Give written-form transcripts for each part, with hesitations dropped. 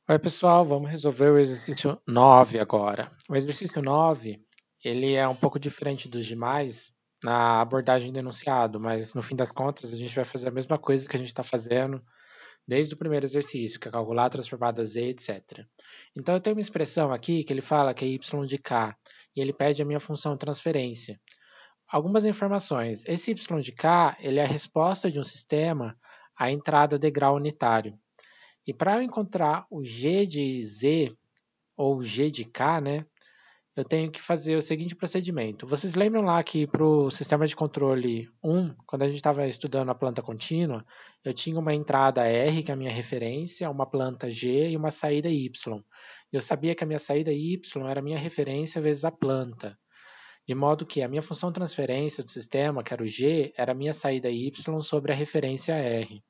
Oi, pessoal, vamos resolver o exercício 9 agora. O exercício 9, ele é um pouco diferente dos demais na abordagem do enunciado, mas no fim das contas a gente vai fazer a mesma coisa que a gente está fazendo desde o primeiro exercício, que é calcular a transformada z, etc. Então eu tenho uma expressão aqui que ele fala que é y de k, e ele pede a minha função transferência. Algumas informações. Esse y de k, ele é a resposta de um sistema à entrada degrau unitário. E para eu encontrar o g de z ou o g de k, né, eu tenho que fazer o seguinte procedimento. Vocês lembram lá que para o sistema de controle 1, quando a gente estava estudando a planta contínua, eu tinha uma entrada R, que é a minha referência, uma planta G e uma saída Y. Eu sabia que a minha saída Y era a minha referência vezes a planta. De modo que a minha função transferência do sistema, que era o G, era a minha saída Y sobre a referência R.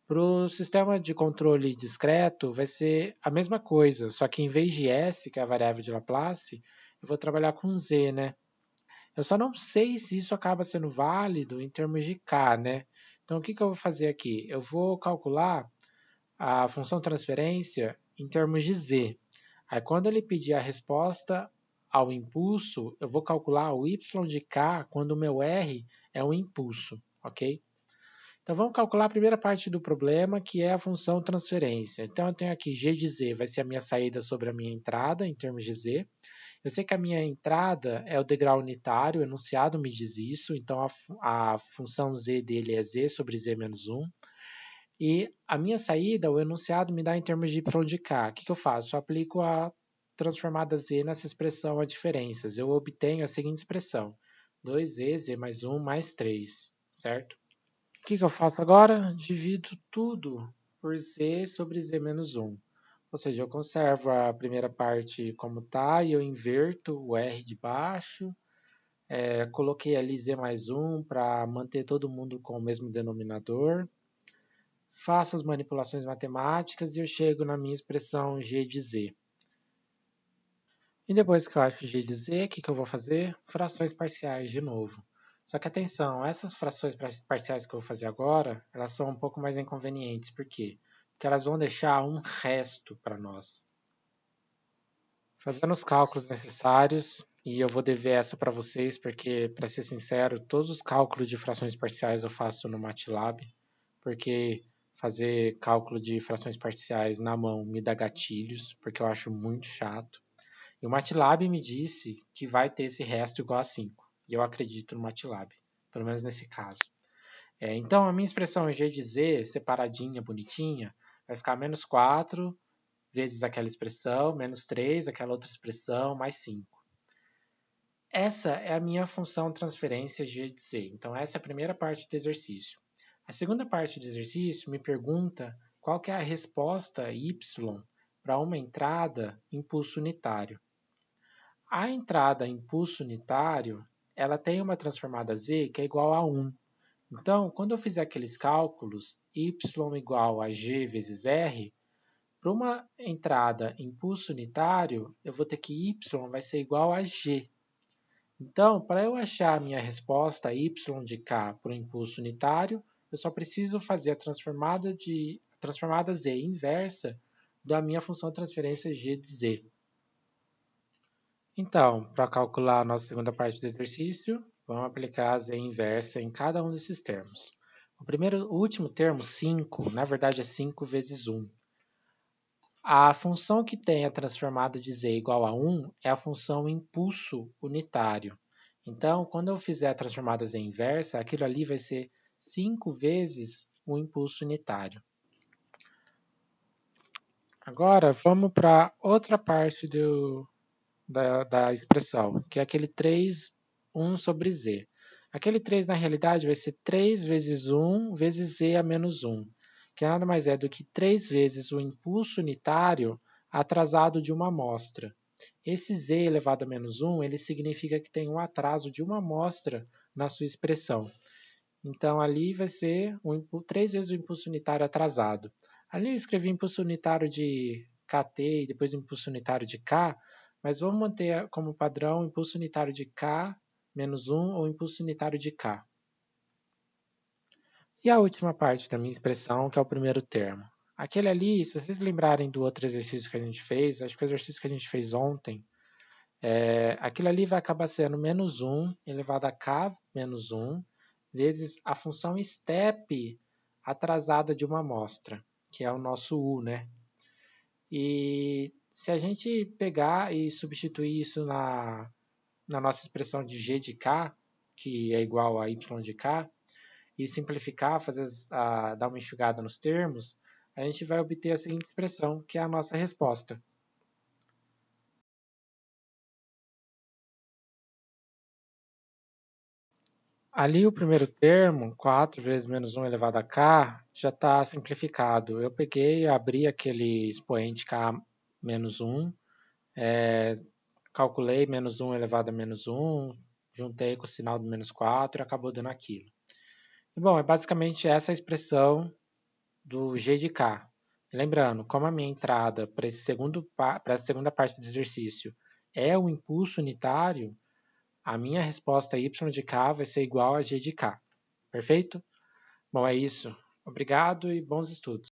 Para o sistema de controle discreto, vai ser a mesma coisa, só que em vez de S, que é a variável de Laplace, eu vou trabalhar com Z, né? Eu só não sei se isso acaba sendo válido em termos de K, né? Então, o que eu vou fazer aqui? Eu vou calcular a função transferência em termos de Z. Aí, quando ele pedir a resposta ao impulso, eu vou calcular o Y de K quando o meu R é um impulso, ok? Então vamos calcular a primeira parte do problema, que é a função transferência. Então eu tenho aqui g de z vai ser a minha saída sobre a minha entrada, em termos de z. Eu sei que a minha entrada é o degrau unitário, o enunciado me diz isso, então a função z dele é z sobre z menos 1. E a minha saída, o enunciado me dá em termos de y de k. O que eu faço? Eu aplico a transformada z nessa expressão a diferenças. Eu obtenho a seguinte expressão: 2z, z mais 1 mais 3, certo? O que eu faço agora? Divido tudo por z sobre z menos 1. Ou seja, eu conservo a primeira parte como está e eu inverto o r de baixo. Coloquei ali z mais 1 para manter todo mundo com o mesmo denominador. Faço as manipulações matemáticas e eu chego na minha expressão g de z. E depois que eu acho g de z, o que eu vou fazer? Frações parciais de novo. Só que atenção, essas frações parciais que eu vou fazer agora, elas são um pouco mais inconvenientes. Por quê? Porque elas vão deixar um resto para nós. Fazendo os cálculos necessários, e eu vou dever essa para vocês, porque, para ser sincero, todos os cálculos de frações parciais eu faço no MATLAB, porque fazer cálculo de frações parciais na mão me dá gatilhos, porque eu acho muito chato. E o MATLAB me disse que vai ter esse resto igual a 5. E eu acredito no MATLAB, pelo menos nesse caso. Então, a minha expressão g de z, separadinha, bonitinha, vai ficar menos 4 vezes aquela expressão, menos 3, aquela outra expressão, mais 5. Essa é a minha função transferência g de z. Então, essa é a primeira parte do exercício. A segunda parte do exercício me pergunta qual que é a resposta y para uma entrada impulso unitário. A entrada impulso unitário, ela tem uma transformada z que é igual a 1. Então, quando eu fizer aqueles cálculos, y igual a g vezes r, para uma entrada impulso unitário, eu vou ter que y vai ser igual a g. Então, para eu achar a minha resposta y de k para o impulso unitário, eu só preciso fazer a transformada z inversa da minha função transferência g de z. Então, para calcular a nossa segunda parte do exercício, vamos aplicar a z inversa em cada um desses termos. O último termo, 5, na verdade é 5 vezes 1. A função que tem a transformada de z igual a 1 é a função impulso unitário. Então, quando eu fizer a transformada z inversa, aquilo ali vai ser 5 vezes o impulso unitário. Agora, vamos para outra parte da expressão, que é aquele 3, 1 sobre z. Aquele 3, na realidade, vai ser 3 vezes 1 vezes z a menos 1, que nada mais é do que 3 vezes o impulso unitário atrasado de uma amostra. Esse z elevado a menos 1, ele significa que tem um atraso de uma amostra na sua expressão. Então, ali vai ser 3 vezes o impulso unitário atrasado. Ali eu escrevi impulso unitário de kt e depois o impulso unitário de k, mas vamos manter como padrão o impulso unitário de k menos 1 ou impulso unitário de k. E a última parte da minha expressão, que é o primeiro termo. Aquele ali, se vocês lembrarem do outro exercício que a gente fez, acho que o exercício que a gente fez ontem, aquilo ali vai acabar sendo menos 1 elevado a k menos 1 vezes a função step atrasada de uma amostra, que é o nosso u, né? E se a gente pegar e substituir isso na nossa expressão de g de k, que é igual a y de k, e simplificar, dar uma enxugada nos termos, a gente vai obter a seguinte expressão, que é a nossa resposta. Ali o primeiro termo, 4 vezes menos 1 elevado a k, já está simplificado. Eu peguei, abri aquele expoente k menos 1, calculei menos 1 elevado a menos 1, juntei com o sinal do menos 4 e acabou dando aquilo. E, bom, é basicamente essa a expressão do g de k. Lembrando, como a minha entrada para essa segunda parte do exercício é o impulso unitário, a minha resposta y de k vai ser igual a g de k. Perfeito? Bom, é isso. Obrigado e bons estudos.